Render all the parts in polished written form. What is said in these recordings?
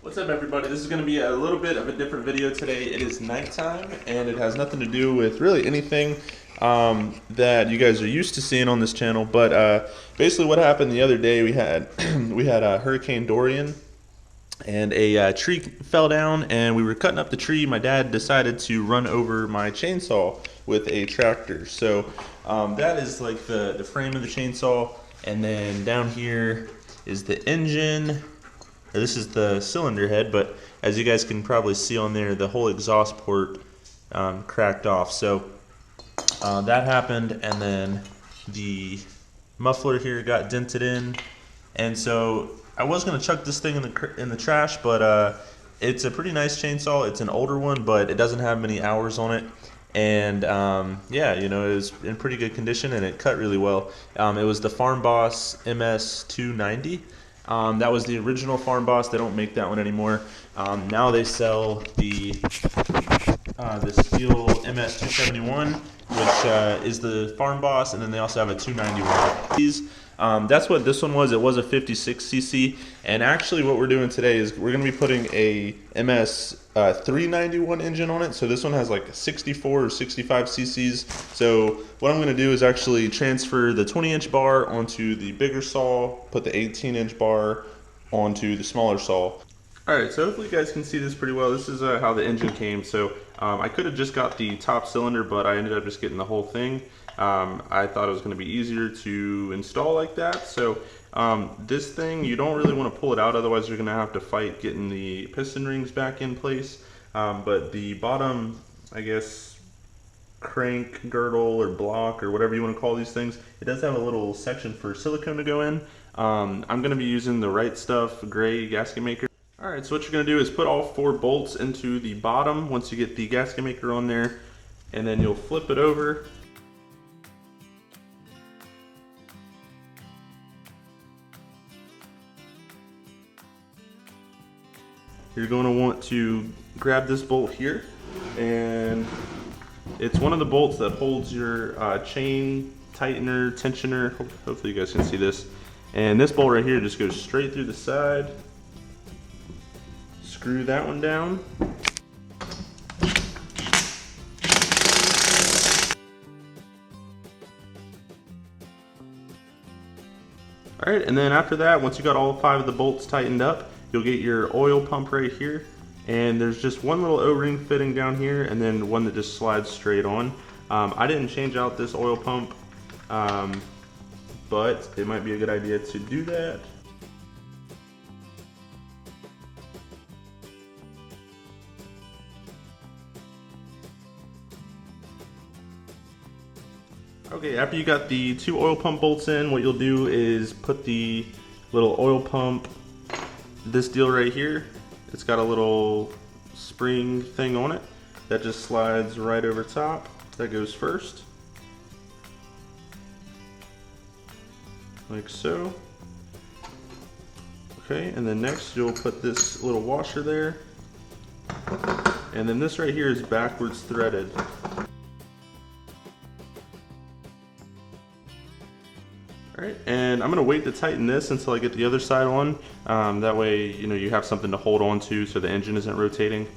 What's up, everybody? This is going to be a little bit of a different video today. It is nighttime and it has nothing to do with really anything that you guys are used to seeing on this channel, but basically what happened the other day, we had Hurricane Dorian, and a tree fell down and we were cutting up the tree. My dad decided to run over my chainsaw with a tractor. So that is like the frame of the chainsaw, and then down here is the engine. This is the cylinder head, but as you guys can probably see on there, the whole exhaust port cracked off. So that happened, and then the muffler here got dented in, and so I was gonna chuck this thing in the trash, but it's a pretty nice chainsaw. It's an older one, but it doesn't have many hours on it, and yeah, you know, it was in pretty good condition and it cut really well. It was the Farm Boss MS290. That was the original Farm Boss. They don't make that one anymore. Now they sell the Stihl MS291, which is the Farm Boss, and then they also have a 291. That's what this one was. It was a 56cc, and actually what we're doing today is we're going to be putting a MS391 engine on it. So this one has like 64 or 65 cc's. So what I'm going to do is actually transfer the 20-inch bar onto the bigger saw, put the 18-inch bar onto the smaller saw. Alright, so hopefully you guys can see this pretty well. This is how the engine came. So I could have just got the top cylinder, but I ended up just getting the whole thing. I thought it was going to be easier to install like that. So this thing, you don't really want to pull it out, otherwise you're going to have to fight getting the piston rings back in place. But the bottom, I guess, crank girdle or block or whatever you want to call these things, it does have a little section for silicone to go in. I'm going to be using the Right Stuff gray gasket maker. Alright, so what you're going to do is put all 4 bolts into the bottom once you get the gasket maker on there, and then you'll flip it over. You're going to want to grab this bolt here, and it's one of the bolts that holds your chain tightener, tensioner. Hopefully you guys can see this. And this bolt right here just goes straight through the side. Screw that one down. Alright, and then after that, once you got all 5 of the bolts tightened up, you'll get your oil pump right here. And there's just one little O-ring fitting down here, and then one that just slides straight on. I didn't change out this oil pump, but it might be a good idea to do that. Okay, after you got the 2 oil pump bolts in, what you'll do is put the little oil pump, this deal right here. It's got a little spring thing on it that just slides right over top. That goes first, like so. Okay, and then next you'll put this little washer there, and then this right here is backwards threaded. Alright, and I'm going to wait to tighten this until I get the other side on. That way, you know, you have something to hold on to so the engine isn't rotating.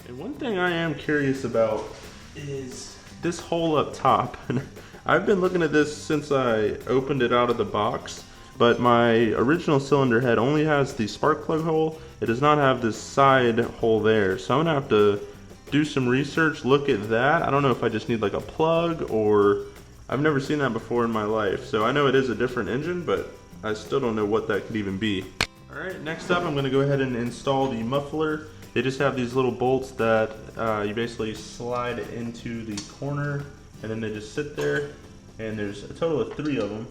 And one thing I am curious about is this hole up top. I've been looking at this since I opened it out of the box, but my original cylinder head only has the spark plug hole. It does not have this side hole there. So I'm gonna have to do some research, look at that. I don't know if I just need like a plug, or I've never seen that before in my life. So I know it is a different engine, but I still don't know what that could even be. Alright, next up I'm going to go ahead and install the muffler. They just have these little bolts that you basically slide into the corner, and then they just sit there, and there's a total of 3 of them.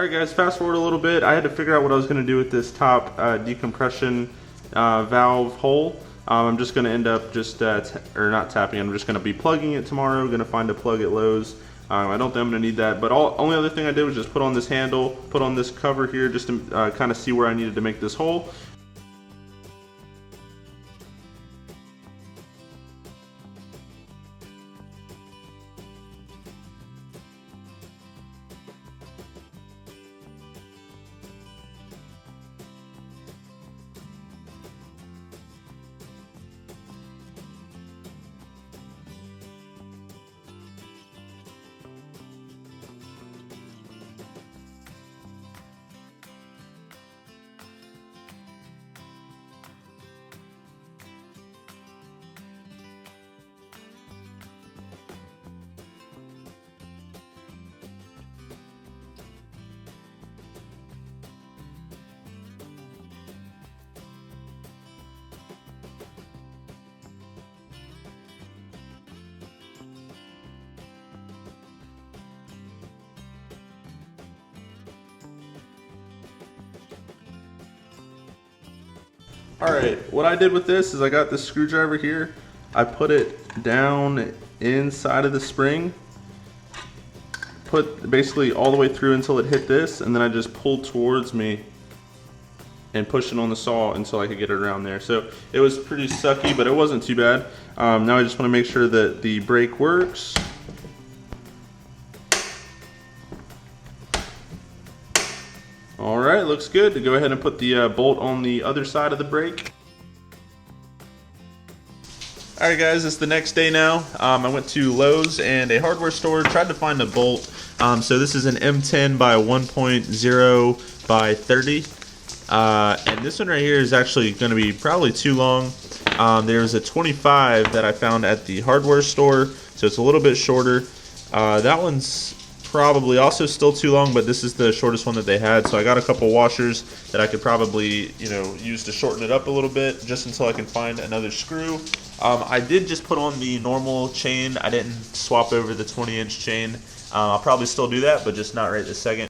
Alright guys, fast forward a little bit. I had to figure out what I was going to do with this top decompression valve hole. I'm just going to end up just, or not tapping, I'm just going to be plugging it tomorrow. Going to find a plug at Lowe's. I don't think I'm going to need that, but only other thing I did was just put on this handle, put on this cover here just to kind of see where I needed to make this hole. Alright, what I did with this is I got this screwdriver here. I put it down inside of the spring, put basically all the way through until it hit this, and then I just pulled towards me and pushed it on the saw until I could get it around there. So it was pretty sucky, but it wasn't too bad. Now I just want to make sure that the brake works. Alright, looks good. To go ahead and put the bolt on the other side of the brake. Alright guys, it's the next day now. I went to Lowe's and a hardware store, tried to find a bolt. So this is an M10 by 1.0 by 30. And this one right here is actually going to be probably too long. There's a 25 that I found at the hardware store, so it's a little bit shorter. That one's probably also still too long, but this is the shortest one that they had. So I got a couple washers that I could probably, use to shorten it up a little bit, just until I can find another screw. I did just put on the normal chain. I didn't swap over the 20-inch chain. I'll probably still do that, but just not right this second.